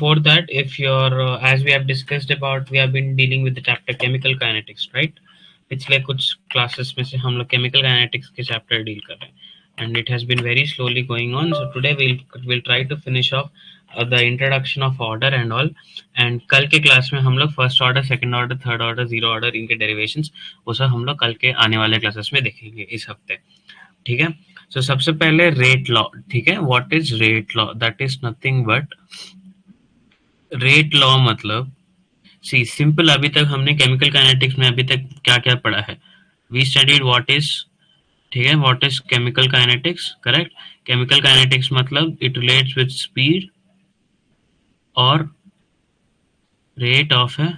before that, if you're as we have discussed about, we have been dealing with the chapter chemical kinetics, right? पिछले कुछ classes में से हम लोग chemical kinetics के chapter deal कर रहे हैं, and it has been very slowly going on. So today we'll try to finish off the introduction of order and all. And कल के क्लास में हम लोग first order, second order, third order, zero order, इनके derivations वो सब हम लोग कल के आने वाले क्लासेस में देखेंगे इस हफ्ते. ठीक है. सो सबसे पहले रेट लॉ. ठीक है. What is rate law? That is nothing but rate law मतलब सी सिंपल. अभी तक हमने केमिकल काइनेटिक्स में अभी तक क्या क्या पढ़ा है? वी स्टडीड व्हाट इज, ठीक है, what is chemical kinetics. Correct. Chemical kinetics मतलब इट रिलेट्स विद स्पीड और rate of a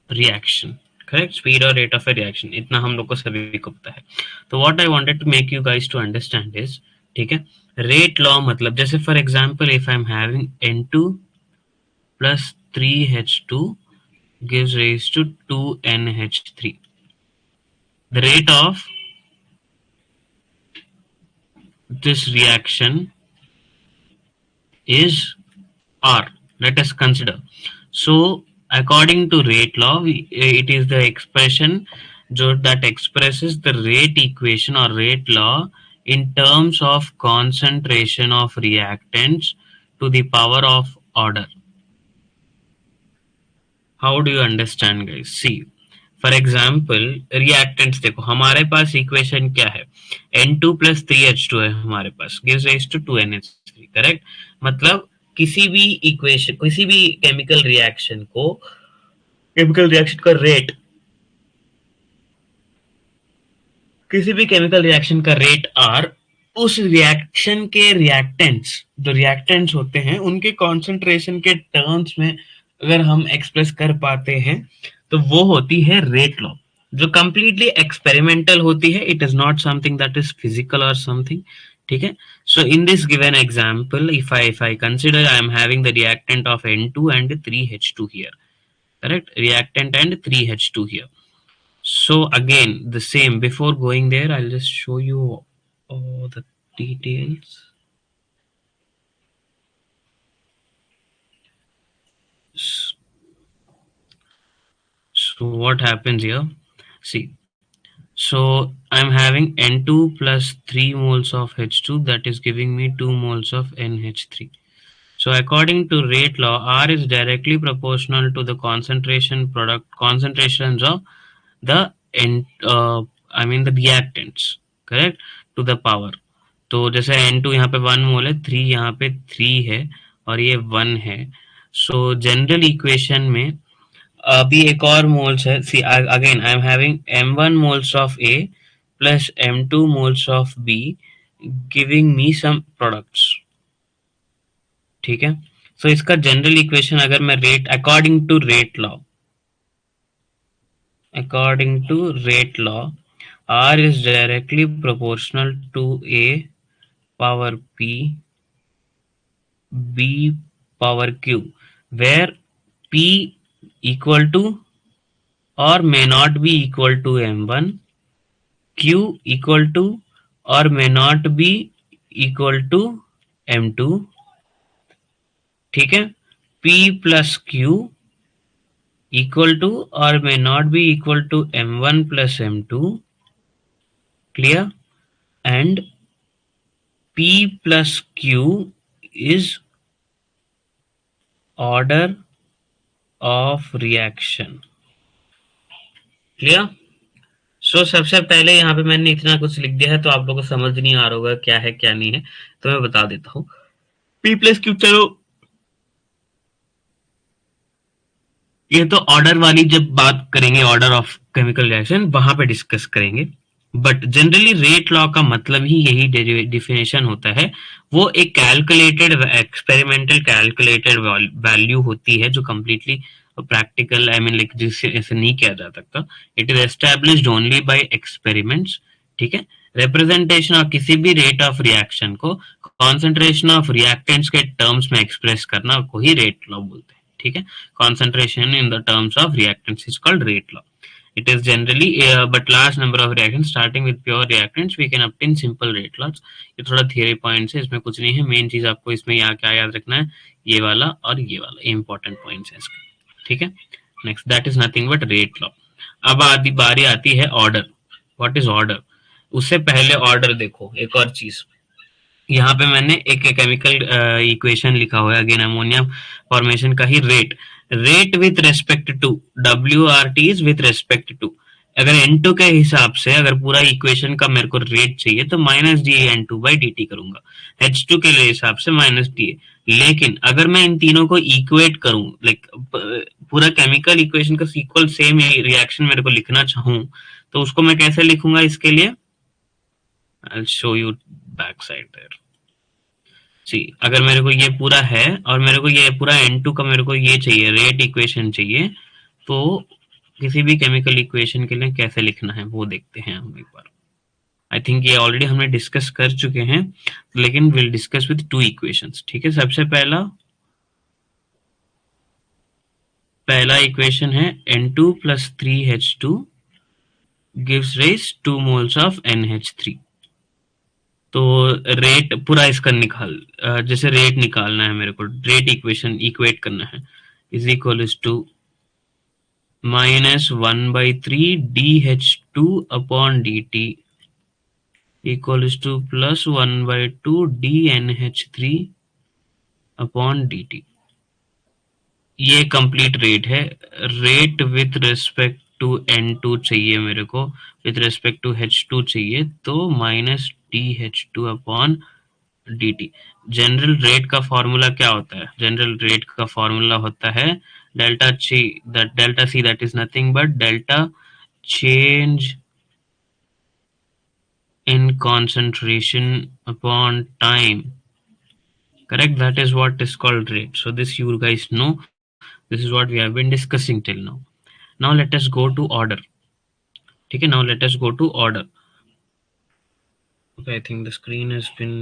reaction. Correct. Speed और रेट ऑफ ए रिएक्शन, इतना हम लोग को सभी को पता है. तो what I wanted to make you guys to understand is, ठीक है, रेट लॉ मतलब जैसे for example if I am having N2 plus 3H2 gives rise to 2NH3. The rate of this reaction is R. Let us consider. So according to rate law, it is the expression that expresses the rate equation or rate law in terms of concentration of reactants to the power of order. How do you understand, guys? See, for example, reactants देखो, हमारे पास equation क्या है? N2 plus 3H2 है हमारे पास, gives rise to 2NH3. Correct. मतलब किसी भी equation, किसी भी केमिकल रिएक्शन का रेट, किसी भी केमिकल रिएक्शन का रेट R, उस रिएक्शन के रिएक्टेंट्स, जो रिएक्टेंट्स होते हैं उनके कॉन्सेंट्रेशन के टर्म्स में अगर हम एक्सप्रेस कर पाते हैं तो वो होती है रेट लॉ, जो कंप्लीटली एक्सपेरिमेंटल होती है. It is not something that is physical और समथिंग. ठीक है. So in this given example, if I consider I am having the reactant of N2 and 3H2 here. Correct. Reactant and 3H2 here. So again the same, before going there I'll just show you all the details. So what happens here? See, so I'm having N2 plus 3 moles of H2, that is giving me 2 moles of NH3. So according to rate law, R is directly proportional to the concentrations of the the reactants. Correct. To the power. तो जैसे N2 यहाँ पे 1 मोल है, 3 यहाँ पे 3 है और ये 1 है. सो जनरल इक्वेशन में अभी एक और मोल्स है. See again I am having M1 moles of A plus M2 moles of B giving me some products. ठीक है. सो इसका जनरल इक्वेशन अगर मैं rate according to rate law, R is directly proportional to A power P B power Q, where P equal to or may not be equal to M1, Q equal to or may not be equal to M2. ठीक है. P plus Q equal to or may not be equal to M1 plus M2. Clear. And P plus Q is order of reaction. Clear. So सबसे पहले यहाँ पे मैंने इतना कुछ लिख दिया है तो आप लोगों को समझ नहीं आ रहा होगा क्या है क्या नहीं है, तो मैं बता देता हूँ. P plus Q, चलो ये तो ऑर्डर वाली जब बात करेंगे, ऑर्डर ऑफ केमिकल रिएक्शन, वहां पे डिस्कस करेंगे. बट जनरली रेट लॉ का मतलब ही यही डिफिनेशन होता है. वो एक कैलकुलेटेड, एक्सपेरिमेंटल कैलकुलेटेड वैल्यू होती है जो completely practical, I mean like जिससे ऐसे नहीं किया जा सकता. It is established only by experiments. ठीक है. रिप्रेजेंटेशन ऑफ किसी भी रेट ऑफ रिएक्शन को कॉन्सेंट्रेशन ऑफ रिएक्टेंट्स के टर्म्स में एक्सप्रेस करना को ही रेट लॉ बोलते हैं. ठीक है. Concentration in the terms of reactants is called rate law. It is generally but large number of reactions starting with pure reactants we can obtain simple rate laws. ये थोड़ा theory points है, इसमें कुछ नहीं है. मेन चीज आपको इसमें यहाँ क्या याद रखना है, ये वाला और ये वाला, ये इंपॉर्टेंट पॉइंट्स है इसके. ठीक है. Next, that is nothing but rate law. अब आदि बारी आती है ऑर्डर. What is order? उससे पहले ऑर्डर देखो एक और चीज. यहाँ पे मैंने एक केमिकल इक्वेशन लिखा हुआ है, अगेन अमोनिया फॉर्मेशन का ही rate. Rate with respect to WRT is with respect to. अगर N2 के हिसाब से अगर पूरा इक्वेशन का मेरे को रेट चाहिए तो minus D N2 by D करूंगा. H2 के लिए हिसाब से माइनस डी. लेकिन अगर मैं इन तीनों को इक्वेट करूं, लाइक पूरा केमिकल इक्वेशन का इक्वल सेम रिएक्शन मेरे को लिखना चाहूं, तो उसको मैं कैसे लिखूंगा इसके लिए? I'll show you back side there. सी, अगर मेरे को ये पूरा है और मेरे को ये पूरा N2 का मेरे को ये चाहिए, रेट इक्वेशन चाहिए, तो किसी भी केमिकल इक्वेशन के लिए कैसे लिखना है वो देखते हैं हम एक बार. आई थिंक ये ऑलरेडी हमने डिस्कस कर चुके हैं, लेकिन will discuss with two equations. ठीक है. सबसे पहला इक्वेशन है N2 plus 3H2 gives rise 2 moles of NH3. तो रेट पूरा इसका जैसे रेट निकालना है मेरे को, रेट इक्वेशन इक्वेट करना है, is equal to -1/3 DH2 upon dt equal to +1/2 DNH3 upon dt. ये कंप्लीट रेट है. Rate with respect to N2 चाहिए मेरे को, विथ रेस्पेक्ट टू H2 चाहिए, तो -DH2 upon dt. General rate का फॉर्मूला क्या होता है? जनरल रेट का फॉर्मूला होता है delta C, that is nothing but delta change in concentration upon time. Correct? That is what is called rate. So this you guys know. This is what we have been discussing till now. Now let us go to order. Okay, now let us go to order. Okay, I think the screen has been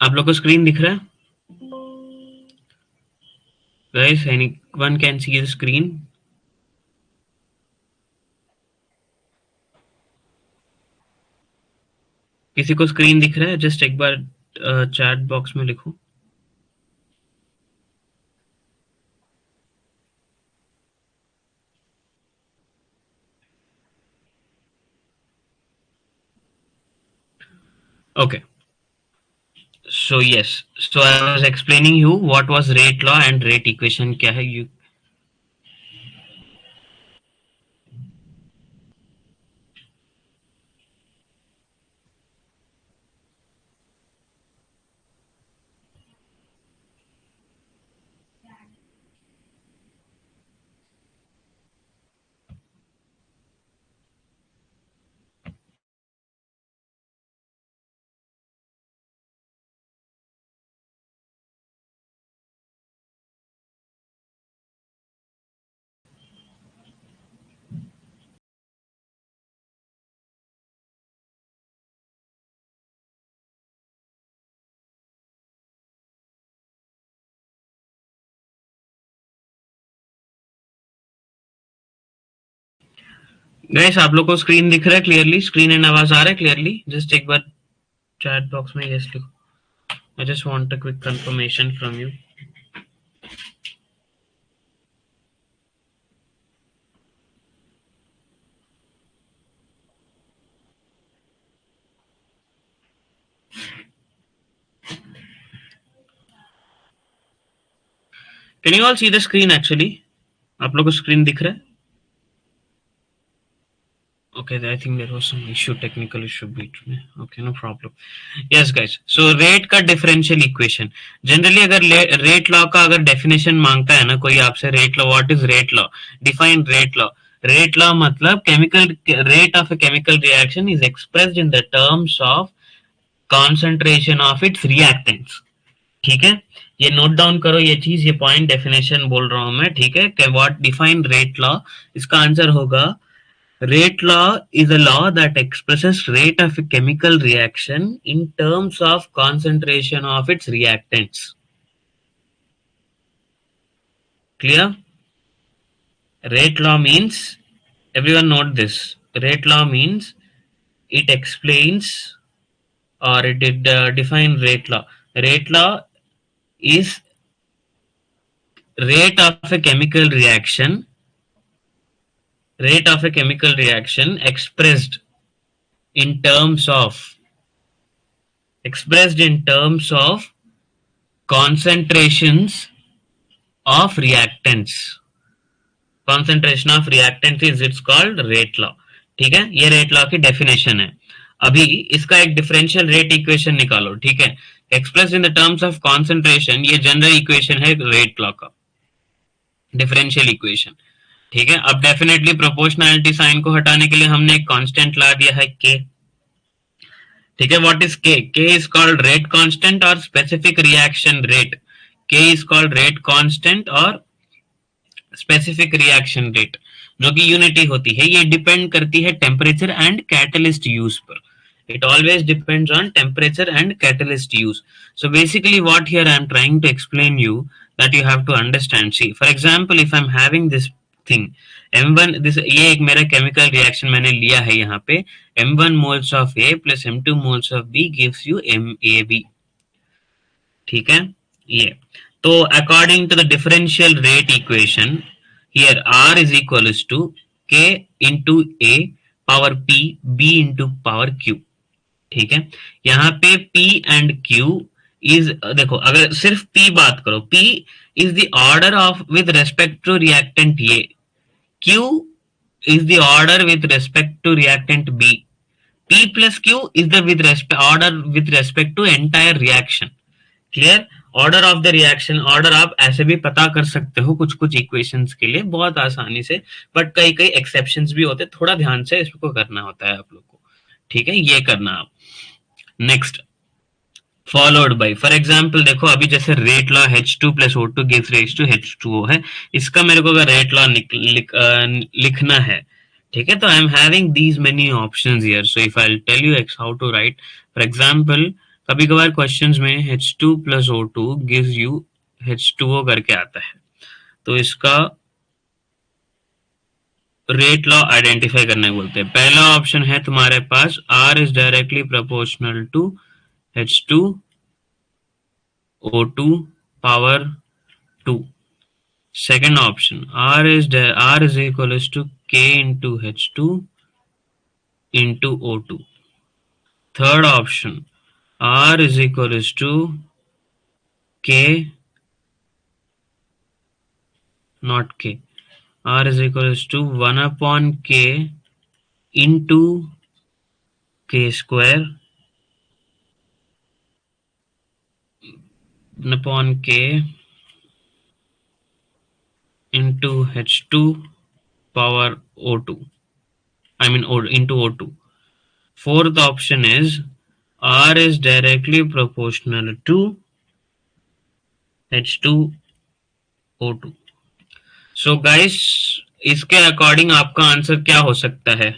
आप लोग को screen दिख रहा है? Guys, anyone can see the screen? किसी को screen दिख रहा है? जस्ट एक बार चैट बॉक्स में लिखो. Okay. So yes, so I was explaining you what was rate law and rate equation क्या है. You गाइस, आप लोग को स्क्रीन दिख रहा है क्लियरली? स्क्रीन एंड आवाज आ रहा है क्लियरली? जस्ट एक बार चैट बॉक्स में यस लिखो. I just want a quick confirmation from you. Can you all see the screen? Actually आप लोग को स्क्रीन दिख रहा है? Okay, I think there was some issue, technical issue between. Okay, no problem. Yes, guys. So rate का differential equation. Generally, अगर rate law का अगर definition मांगता है ना कोई आपसे, rate law, what is rate law? Define rate law. Rate law मतलब chemical rate of a chemical reaction is expressed in the terms of concentration of its reactants. ठीक है, ये नोट डाउन करो ये चीज, ये पॉइंट डेफिनेशन बोल रहा हूं मैं. ठीक है, व्हाट डिफाइन रेट लॉ? इसका आंसर होगा Rate law is a law that expresses rate of a chemical reaction in terms of concentration of its reactants. Clear? Rate law means, everyone note this. Rate law means it explains, or it did define rate law. Rate law is rate of a chemical reaction, rate of a chemical reaction in terms of expressed in terms of concentrations of reactants. Concentration of reactants is it's called rate law. ठीक है, ये rate law की definition है. अभी इसका एक differential rate equation निकालो. ठीक है, express in the terms of concentration, ये जनरल इक्वेशन है रेट लॉ का, डिफरेंशियल इक्वेशन. ठीक है, अब डेफिनेटली प्रोपोर्शनैलिटी साइन को हटाने के लिए हमने एक कांस्टेंट ला दिया है के. ठीक है, व्हाट इज के? के इज कॉल्ड रेट कांस्टेंट और स्पेसिफिक रिएक्शन रेट. के इज कॉल्ड रेट कांस्टेंट और स्पेसिफिक रिएक्शन रेट, जो कि यूनिटी होती है. ये डिपेंड करती है टेम्परेचर एंड कैटलिस्ट यूज पर. It always depends on temperature and catalyst use. So basically what here I am trying to explain you that you have to understand. See, for example, if I'm having this thing M1, this ये एक मेरा chemical reaction मैंने लिया है यहाँ पे. M1 moles of A plus M2 moles of B gives you MAB. ठीक है, ये तो according to the differential rate equation, here R is equals to K into A power P B into power Q. ठीक है, यहाँ पे P and Q is, देखो अगर सिर्फ P बात करो, P is the order of with respect to reactant A, Q is the order with respect to reactant B, P plus Q is the order with respect to entire reaction. Clear? Order of the reaction, order आप ऐसे भी पता कर सकते हो कुछ कुछ equations के लिए बहुत आसानी से, बट कई कई एक्सेप्शंस भी होते हैं, थोड़ा ध्यान से इसको करना होता है आप लोग को. ठीक है, ये करना आप. Next, followed by, for example देखो अभी जैसे rate law H2 plus O2 gives rise to H2O है, इसका मेरे को अगर रेट लॉ लिखना है, ठीक है, तो I am having these many options here. So if I tell you how to write, for example कभी कभार क्वेश्चंस में H2 plus O2 gives you H2O करके आता है, तो इसका रेट लॉ आइडेंटिफाई करने बोलते हैं. पहला ऑप्शन है तुम्हारे पास R is directly proportional to H2 O2 power 2. Second option R is equals to K into H2 into O2. Third option R is equals to K, not K, R is equals to 1 upon K into K square upon K into H2 power O2. I mean into O2. Fourth option is R is directly proportional to H2O2. So guys, इसके according आपका answer क्या हो सकता है?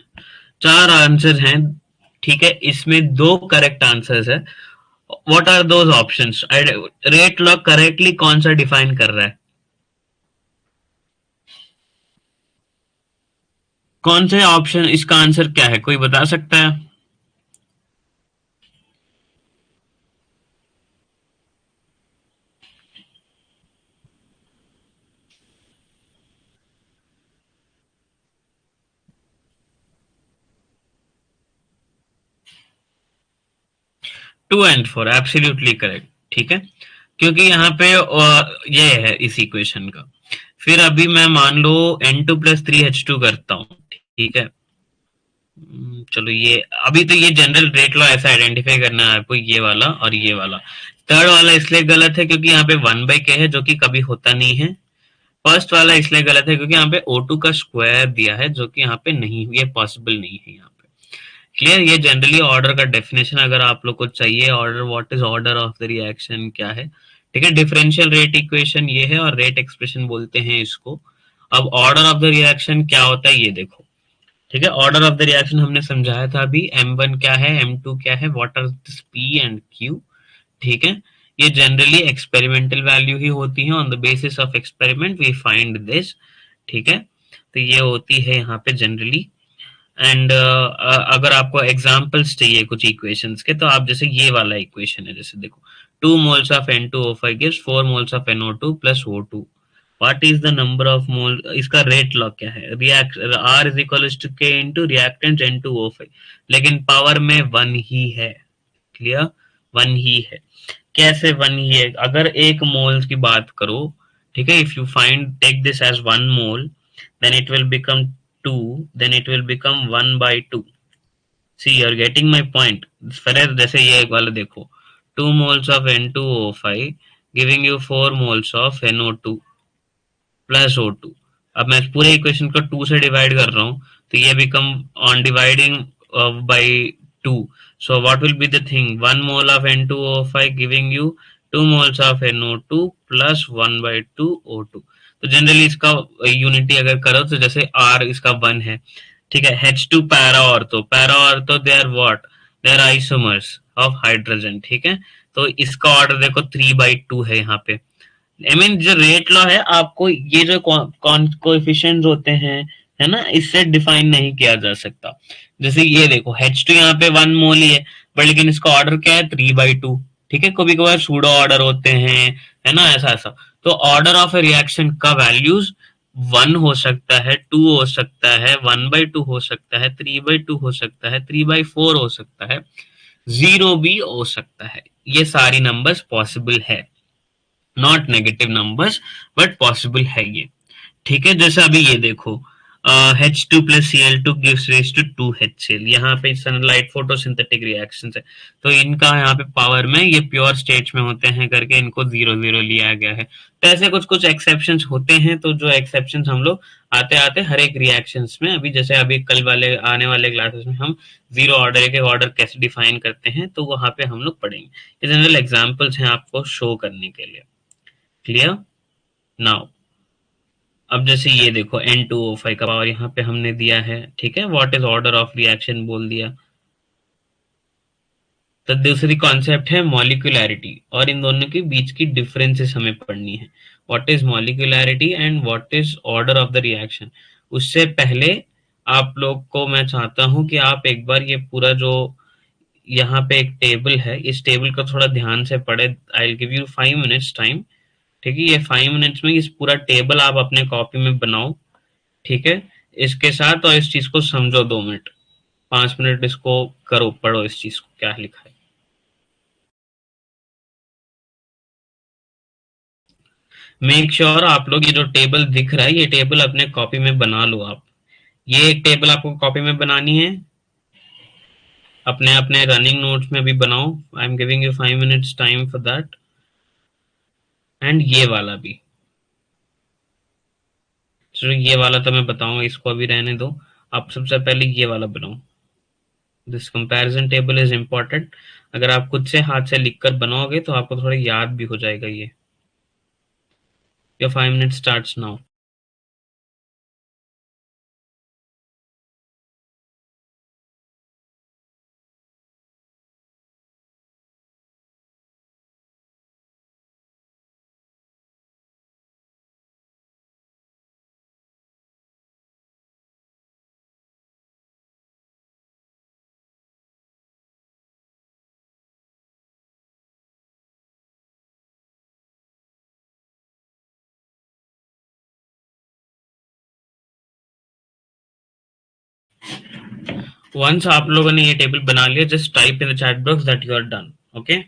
4 answer हैं. ठीक है, इसमें 2 करेक्ट आंसर्स है. What are those options? Rate law correctly कौन सा डिफाइन कर रहा है? कौन से ऑप्शन, इसका आंसर क्या है, कोई बता सकता है? Two and four absolutely correct. ठीक है, क्योंकि यहाँ पे ये है इस इक्वेशन का. फिर अभी मैं मान लो N2 प्लस 3H2 करता हूँ. ठीक है, चलो ये अभी तो ये जनरल रेट लॉ ऐसा आइडेंटिफाई करना है आपको, ये वाला और ये वाला. थर्ड वाला इसलिए गलत है क्योंकि यहाँ पे 1/k है, जो कि कभी होता नहीं है. फर्स्ट वाला इसलिए गलत है क्योंकि यहाँ पे O2 का स्क्वायर दिया है, जो कि यहाँ पे नहीं, ये पॉसिबल नहीं है यहाँ पे. क्लियर? ये जनरली ऑर्डर का डेफिनेशन अगर आप लोग को चाहिए, order, what is order of the reaction क्या है. ठीक है, डिफरेंशियल रेट इक्वेशन ये है और रेट एक्सप्रेशन बोलते हैं इसको. अब ऑर्डर ऑफ द रिएक्शन क्या होता है ये देखो. ठीक है, ऑर्डर ऑफ द रिएक्शन हमने समझाया था अभी, M1 क्या है, M2 क्या है, what are this P and Q। ठीक है, ये जनरली एक्सपेरिमेंटल वैल्यू ही होती है, on the basis of experiment we find this. ठीक है, तो ये होती है यहाँ पे जनरली। एंड अगर आपको एग्जांपल्स चाहिए कुछ इक्वेशंस के, तो आप जैसे ये वाला इक्वेशन है, जैसे देखो 2 moles of N2O5 gives 4 moles of NO2 plus O2। What is the number of mole, इसका रेट लॉ क्या है, react R is equal to K into reactant N2O5, लेकिन पावर में वन ही है। क्लियर, वन ही है। कैसे वन ही है, अगर एक मोल की बात करो, ठीक है, if you find take this as one mole, then it will become 2, then it will become 1 by 2। see, you are getting my point। फिर जैसे ये एक वाला देखो, 2 moles of N2O5 giving you 4 moles of NO2 plus O2। अब मैं पूरे equation को 2 से डिवाइड कर रहा हूँ, तो ये become on dividing by 2। So what will be the thing, 1 mole of N2O5 giving you 2 moles of NO2 plus 1 by 2 O2। तो जनरली इसका यूनिटी अगर करो तो जैसे R इसका 1 है, ठीक है, H2 para ortho they are what, they are isomers of hydrogen. ठीक है, तो इसका ऑर्डर देखो 3/2 है यहाँ पे। आई मीन जो रेट लॉ है, आपको ये जो कोएफिशिएंट्स होते हैं, है ना, इससे डिफाइन नहीं किया जा सकता। जैसे ये देखो H2 यहाँ पे 1 मोल ही है, बट लेकिन इसका ऑर्डर क्या है, 3/2। ठीक है, कभी कभार सूडो ऑर्डर होते हैं, है ना, ऐसा ऐसा। तो ऑर्डर ऑफ ए रिएक्शन का वैल्यूज 1 हो सकता है, 2 हो सकता है, 1/2 हो सकता है, 3/2 हो सकता है, 3/4 हो सकता है, 0 भी हो सकता है। ये सारी नंबर्स पॉसिबल है, not negative numbers, but possible है ये। ठीक है, जैसे अभी ये देखो, H2 plus Cl2 gives rise to 2HCl, यहाँ पे सनलाइट फोटोसिंथेटिक रिएक्शन है, तो इनका यहाँ पे पावर में ये प्योर स्टेट में होते हैं करके इनको 0 0 लिया गया है। तो ऐसे कुछ कुछ एक्सेप्शंस होते हैं, तो जो एक्सेप्शंस हम लोग आते आते हर एक रिएक्शंस में, अभी जैसे अभी कल वाले आने वाले क्लासेस में हम जीरो ऑर्डर के ऑर्डर कैसे डिफाइन करते हैं, तो वहां पे हम लोग पढ़ेंगे। ये जनरल एग्जाम्पल्स हैं आपको शो करने के लिए। क्लियर नाउ, अब जैसे ये देखो N2O5 का पावर यहाँ पे हमने दिया है, ठीक है, what is order of reaction बोल दिया। तो दूसरी कॉन्सेप्ट है मॉलिक्यूलैरिटी, और इन दोनों के बीच की डिफरेंसेस हमें पढ़नी है। What is molecularity and what is order of the reaction. उससे पहले आप लोग को मैं चाहता हूं कि आप एक बार ये पूरा जो यहाँ पे एक टेबल है, इस टेबल को थोड़ा ध्यान से पढ़े। I will give you 5 minutes time. ठीक है, ये 5 मिनट्स में इस पूरा टेबल आप अपने कॉपी में बनाओ। ठीक है, इसके साथ और इस चीज को समझो 2 मिनट, 5 मिनट इसको करो, पढ़ो इस चीज को क्या लिखा है। मेक श्योर आप लोग ये जो टेबल दिख रहा है, ये टेबल अपने कॉपी में बना लो आप। ये एक टेबल आपको कॉपी में बनानी है, अपने अपने रनिंग नोट्स में भी बनाओ। I am giving you 5 minutes time for that. And ये वाला भी, चलो ये वाला तो मैं बताऊंगा, इसको अभी रहने दो। आप सबसे पहले ये वाला बनाओ। This comparison table is important. अगर आप खुद से हाथ से लिखकर बनाओगे तो आपको थोड़ा याद भी हो जाएगा ये। Your 5 minute starts now. Once आप लोगों ने ये टेबल बना लिया, just type in the chat box that you are done. Okay.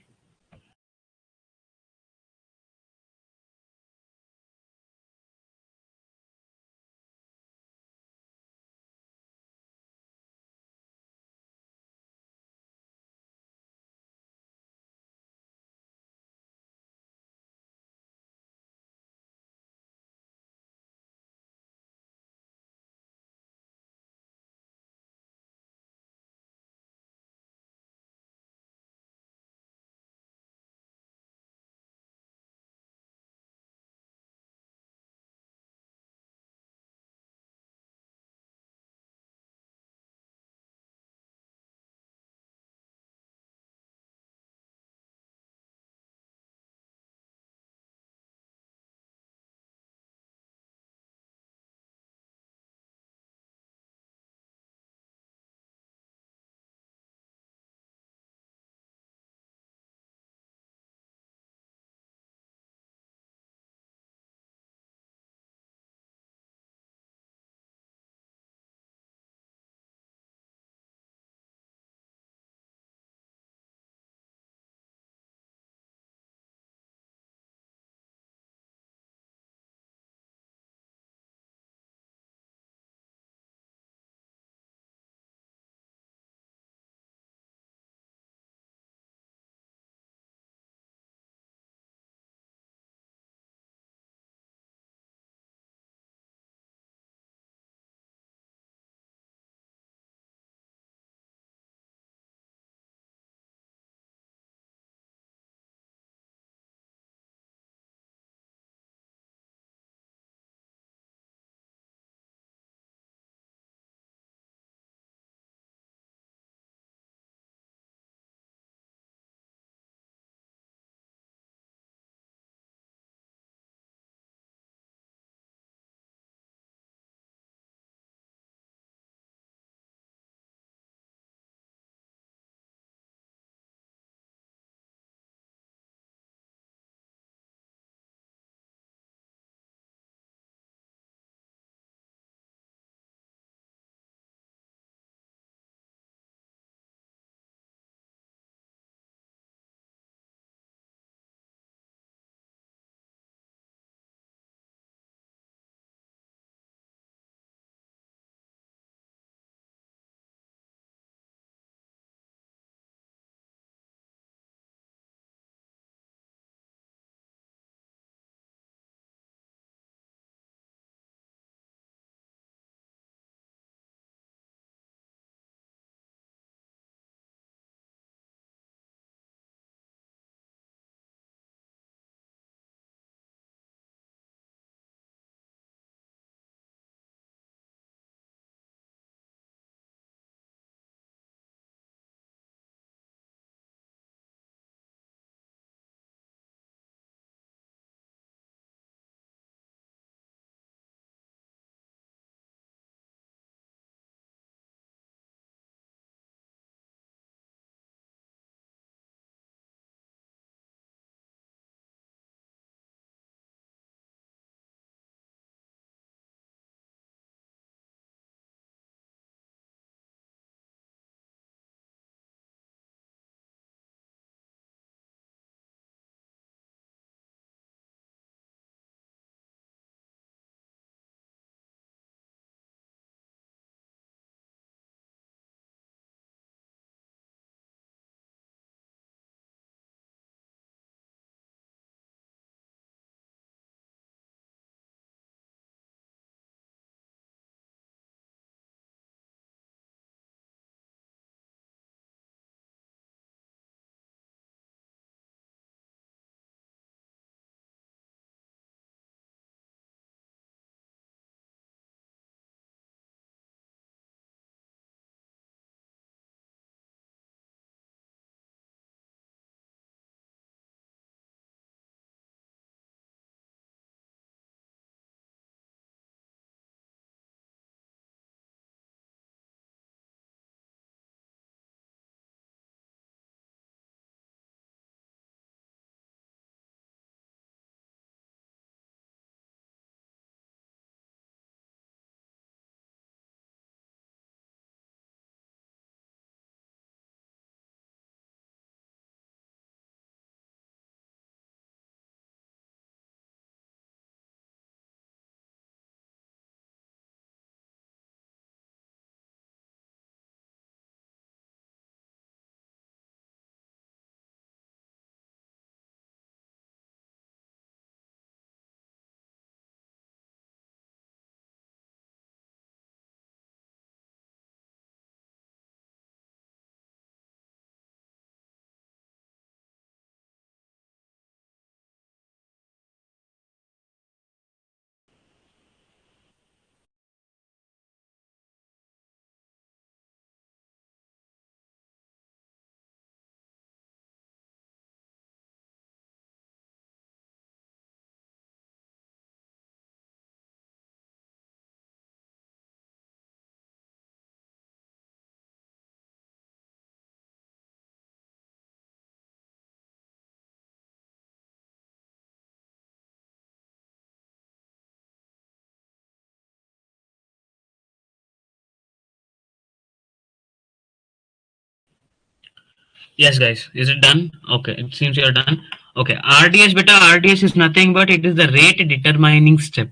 Yes, guys. Is it done? Okay. It seems you are done. Okay. RDS beta, RDS is nothing but it is the rate determining step.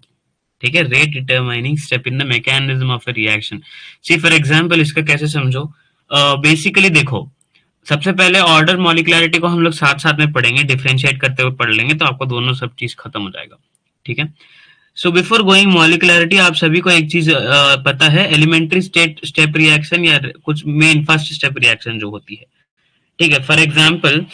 ठीक है, rate determining step in the mechanism of a reaction. See for example इसका कैसे समझो. Basically देखो, सबसे पहले order मॉलिक्युलरिटी को हम लोग साथ साथ में पढ़ेंगे, डिफरेंशिएट करते हुए पढ़ लेंगे तो आपको दोनों सब चीज खत्म हो जाएगा. ठीक है. सो बिफोर गोइंग मॉलिक्युलरिटी, आप सभी को एक चीज पता है, एलिमेंट्री स्टेप रिएक्शन या कुछ मेन फर्स्ट स्टेप रिएक्शन जो होती है. ठीक है. फॉर एग्जाम्पल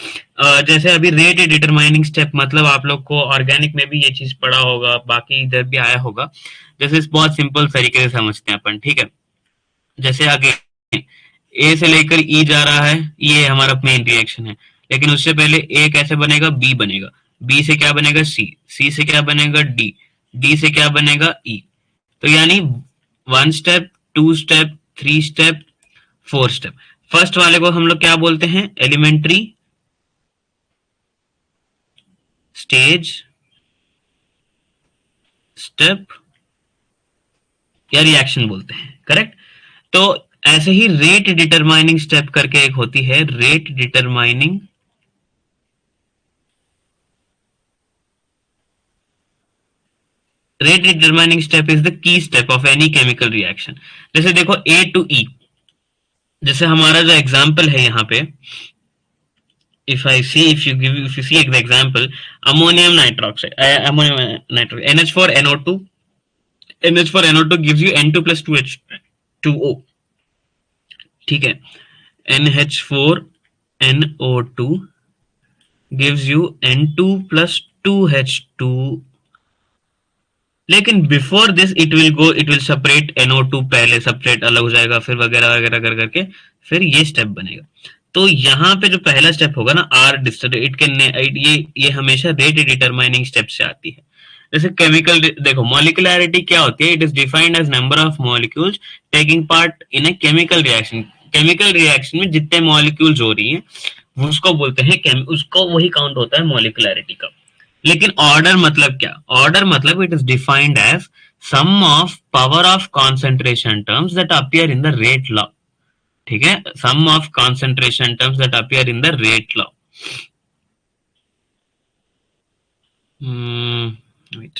जैसे अभी रेट डिटरमाइनिंग स्टेप, मतलब आप लोग को ऑर्गेनिक में भी ये चीज पढ़ा होगा, बाकी इधर भी आया होगा. जैसे इस बहुत सिंपल तरीके से समझते हैं अपन. ठीक है. जैसे आगे ए से लेकर ई जा रहा है, ये हमारा मेन रिएक्शन है, लेकिन उससे पहले ए कैसे बनेगा, बी बनेगा, बी से क्या बनेगा, सी, सी से क्या बनेगा, डी, डी से क्या बनेगा, ई. तो यानी 1 step, 2 step, 3 step, 4 step. First वाले को हम लोग क्या बोलते हैं, एलिमेंट्री स्टेज स्टेप या रिएक्शन बोलते हैं. करेक्ट. तो ऐसे ही रेट डिटरमाइनिंग स्टेप करके एक होती है, rate determining step is the key step of any chemical reaction. जैसे देखो ए टू ई, जैसे हमारा जो एग्जाम्पल है यहाँ पे, if you see the example, ammonium nitroxide, NH4NO2, NH4NO2 gives you N2 plus 2H2O. ठीक है. NH4NO2 gives you N2 plus 2H2. लेकिन before this it will separate NO2, पहले सेपरेट अलग हो जाएगा, फिर वगैरह वगैरह कर करके फिर ये स्टेप बनेगा. तो यहाँ पे जो पहला स्टेप होगा ना, आर डिस्टर्ब, इट कैन, ये हमेशा रेट डिटरमाइनिंग स्टेप से आती है. जैसे केमिकल, देखो मॉलिक्युलरिटी क्या होती है, it is defined as number of molecules taking part in a chemical reaction. Chemical reaction में जितने मॉलिक्यूल्स हो रही हैं उसको बोलते हैं, उसको वही काउंट होता है मॉलिक्युलरिटी का. लेकिन ऑर्डर मतलब क्या, ऑर्डर मतलब it is defined as sum of power of concentration terms that appear in the rate law. ठीक है. Sum of concentration terms that appear in the rate law. Wait,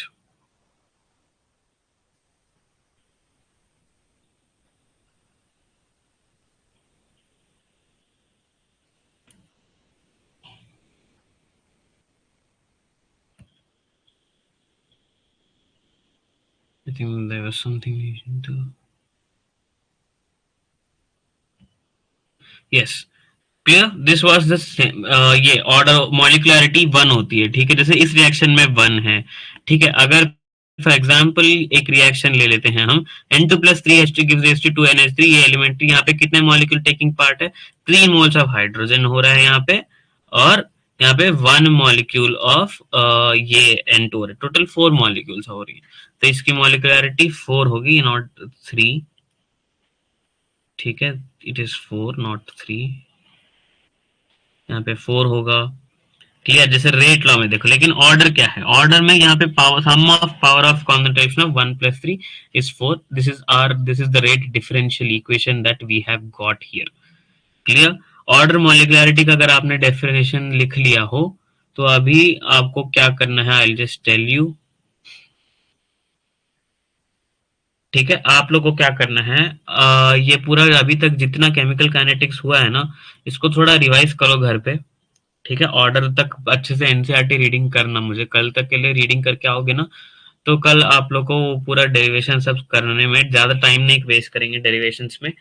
I think there was something to. Yes, clear. This was the same. ये order molecularity 1 होती है. ठीक है. जैसे इस reaction में 1 है. ठीक है. अगर फॉर एग्जांपल एक रिएक्शन ले लेते हैं हम, N2 plus 3H2 gives rise to 2NH3, ये एलिमेंट्री, यहाँ पे कितने मॉलिक्यूल टेकिंग पार्ट है, 3 मोल्स ऑफ हाइड्रोजन हो रहा है यहाँ पे, और यहाँ पे 1 मॉलिक्यूल ऑफ ये N2 हो रहा है. टोटल 4 मॉलिक्यूल्स हो रही है. तो इसकी मॉलिक्युलरिटी 4 होगी, नॉट 3. ठीक है. It is 4 not 3. यहाँ पे 4 होगा. क्लियर. जैसे रेट लॉ में देखो, लेकिन ऑर्डर क्या है, ऑर्डर में यहाँ पे power, sum of power of concentration of 1 plus 3 is 4. This is the rate differential equation that we have got here. Clear. Order molecularity का अगर आपने डेफिनेशन लिख लिया हो तो अभी आपको क्या करना है, आई जस्ट टेल यू. ठीक है. आप लोग को क्या करना है, ये पूरा अभी तक जितना केमिकल काइनेटिक्स हुआ है ना, इसको थोड़ा रिवाइज करो घर पे. ठीक है. ऑर्डर तक अच्छे से एनसीईआरटी रीडिंग करना. मुझे कल तक के लिए रीडिंग करके आओगे ना, तो कल आप लोग को पूरा डेरिवेशन सब करने में ज्यादा टाइम नहीं वेस्ट करेंगे. डेरिवेशंस में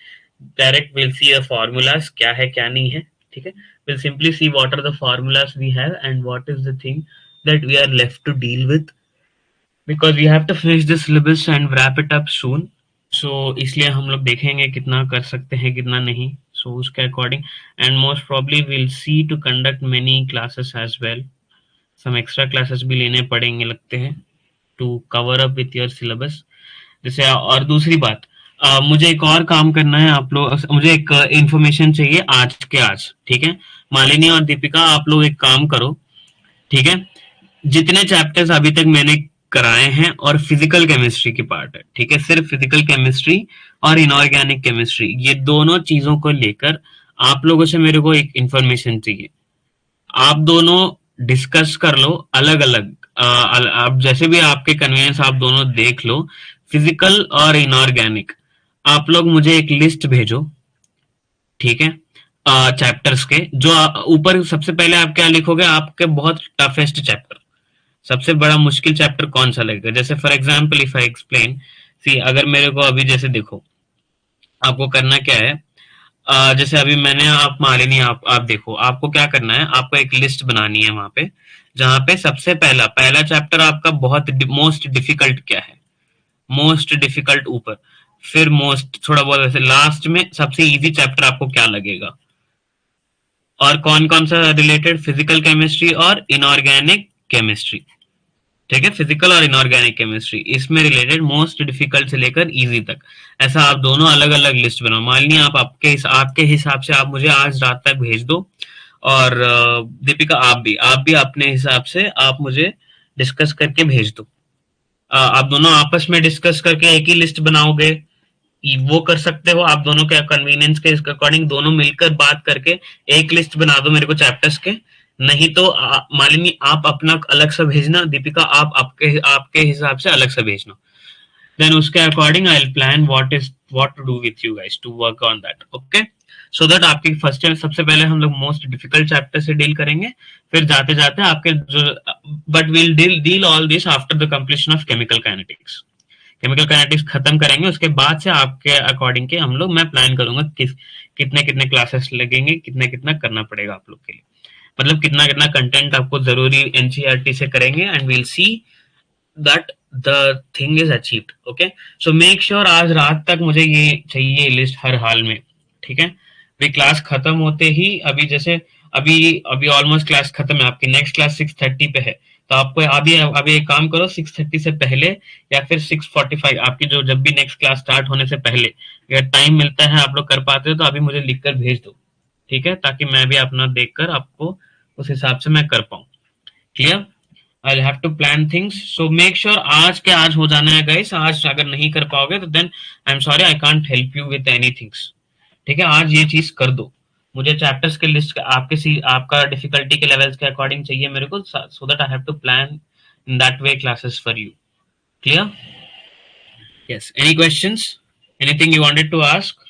direct will see the formulas क्या है क्या नहीं है. ठीक है. Will simply see what are the formulas we have and what is the thing that we are left to deal with, because we have to finish this syllabus and wrap it up soon. So इसलिए हम लोग देखेंगे कितना कर सकते हैं कितना नहीं. सो उसके according, and most probably will see to conduct many classes as well. Some extra classes भी लेने पड़ेंगे लगते हैं to cover up with your syllabus. जैसे, और दूसरी बात, मुझे एक और काम करना है. आप लोग, मुझे एक इंफॉर्मेशन चाहिए आज के आज. ठीक है. मालिनी और दीपिका, आप लोग एक काम करो. ठीक है. जितने चैप्टर्स अभी तक मैंने कराए हैं और फिजिकल केमिस्ट्री की पार्ट है. ठीक है. सिर्फ फिजिकल केमिस्ट्री और इनऑर्गेनिक केमिस्ट्री, ये दोनों चीजों को लेकर आप लोगों से मेरे को एक इंफॉर्मेशन चाहिए, आप दोनों डिस्कस कर लो अलग अलग, आप जैसे भी आपके कन्वीनियंस आप दोनों देख लो, फिजिकल और इनऑर्गेनिक। आप लोग मुझे एक लिस्ट भेजो, ठीक है, चैप्टर्स के, जो ऊपर सबसे पहले आप क्या लिखोगे, आपके बहुत टफेस्ट चैप्टर, सबसे बड़ा मुश्किल चैप्टर कौन सा लगेगा। जैसे for example if I explain, see अगर मेरे को अभी जैसे देखो, आपको करना क्या है, जैसे अभी मैंने आप मालिनी आप देखो, आपको क्या करना है, आपको एक लिस्ट बनानी है वहां पे, जहां पे सबसे पहला पहला चैप्टर आपका बहुत मोस्ट डिफिकल्ट क्या है, मोस्ट डिफिकल्ट ऊपर, फिर मोस्ट थोड़ा बहुत वैसे, लास्ट में सबसे इजी चैप्टर आपको क्या लगेगा, और कौन कौन सा रिलेटेड, फिजिकल केमिस्ट्री और इनऑर्गेनिक केमिस्ट्री, ठीक है, फिजिकल और इनऑर्गेनिक केमिस्ट्री, इसमें रिलेटेड मोस्ट डिफिकल्ट से लेकर इजी तक, ऐसा आप दोनों अलग अलग लिस्ट बनाओ। मान लिया आप आपके हिसाब से आप मुझे आज रात तक भेज दो, और दीपिका आप भी अपने हिसाब से आप मुझे डिस्कस करके भेज दो। आप दोनों आपस में डिस्कस करके एक ही लिस्ट बनाओगे, वो कर सकते हो, आप दोनों के कन्वीनियंस के अकॉर्डिंग दोनों मिलकर बात करके एक लिस्ट बना दो मेरे को चैप्टर्स के। नहीं तो मालिनी आप अपना अलग सा भेजना, दीपिका आप आपके आपके हिसाब से अलग सा भेजना, देन उसके according I will plan what to do with you guys to work on that, okay. So that आपकी फर्स्ट सबसे पहले हम लोग मोस्ट डिफिकल्ट चैप्टर से डील करेंगे, फिर जाते जाते आपके जो, but will deal all this after the completion of chemical kinetics. Chemical kinetics खत्म करेंगे, उसके बाद से आपके अकॉर्डिंग के हम लोग, मैं प्लान करूंगा कितने कितने क्लासेस लगेंगे, कितना कितना करना पड़ेगा आप लोग के लिए, मतलब कितना कितना कंटेंट आपको जरूरी एनसीईआरटी से करेंगे, and will see that the thing is achieved, okay. So make sure आज रात तक मुझे ये चाहिए लिस्ट हर हाल में, ठीक है। वे क्लास खत्म होते ही, अभी जैसे अभी अभी ऑलमोस्ट क्लास खत्म है आपकी, नेक्स्ट क्लास 6:30 पे है, तो आपको अभी एक काम करो, 6:30 से पहले या फिर 6:45, आपकी जो जब भी नेक्स्ट क्लास स्टार्ट होने से पहले अगर टाइम मिलता है, आप लोग कर पाते हो तो अभी मुझे लिख कर भेज दो, ठीक है, ताकि मैं भी अपना देखकर आपको उस हिसाब से मैं कर पाऊँ। Clear? I'll have to plan things. So make sure आज के आज हो जाना है guys, आज अगर नहीं कर पाओगे तो then I'm sorry I can't help you with anything. ठीक है, आज ये चीज कर दो, मुझे चैप्टर्स के लिस्ट आपका डिफिकल्टी के लेवल्स के अकॉर्डिंग चाहिए मेरे को, so that I have to plan in that way classes for you. Clear? Yes, any questions, anything you wanted to ask?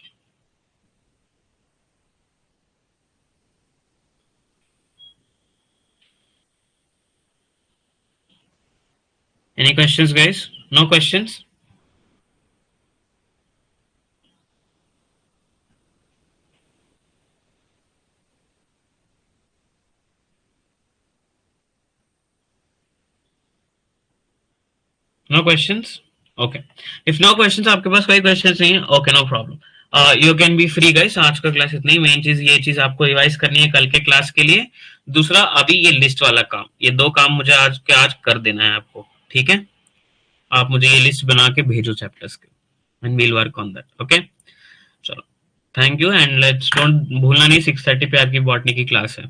Any questions guys? No questions? No questions? Okay. If no questions, आपके पास कोई questions नहीं है, okay, no problem. You can be free guys, आज का class इतना ही, main चीज ये चीज आपको रिवाइज करनी है कल के क्लास के लिए। दूसरा, अभी ये लिस्ट वाला काम, ये दो काम मुझे आज के आज कर देना है आपको, ठीक है। आप मुझे ये लिस्ट बना के भेजो चैप्टर्स के, and we'll work on that, okay. चलो, thank you, and let's don't भूलना नहीं 6:30 पे आपकी बॉटनी की क्लास है।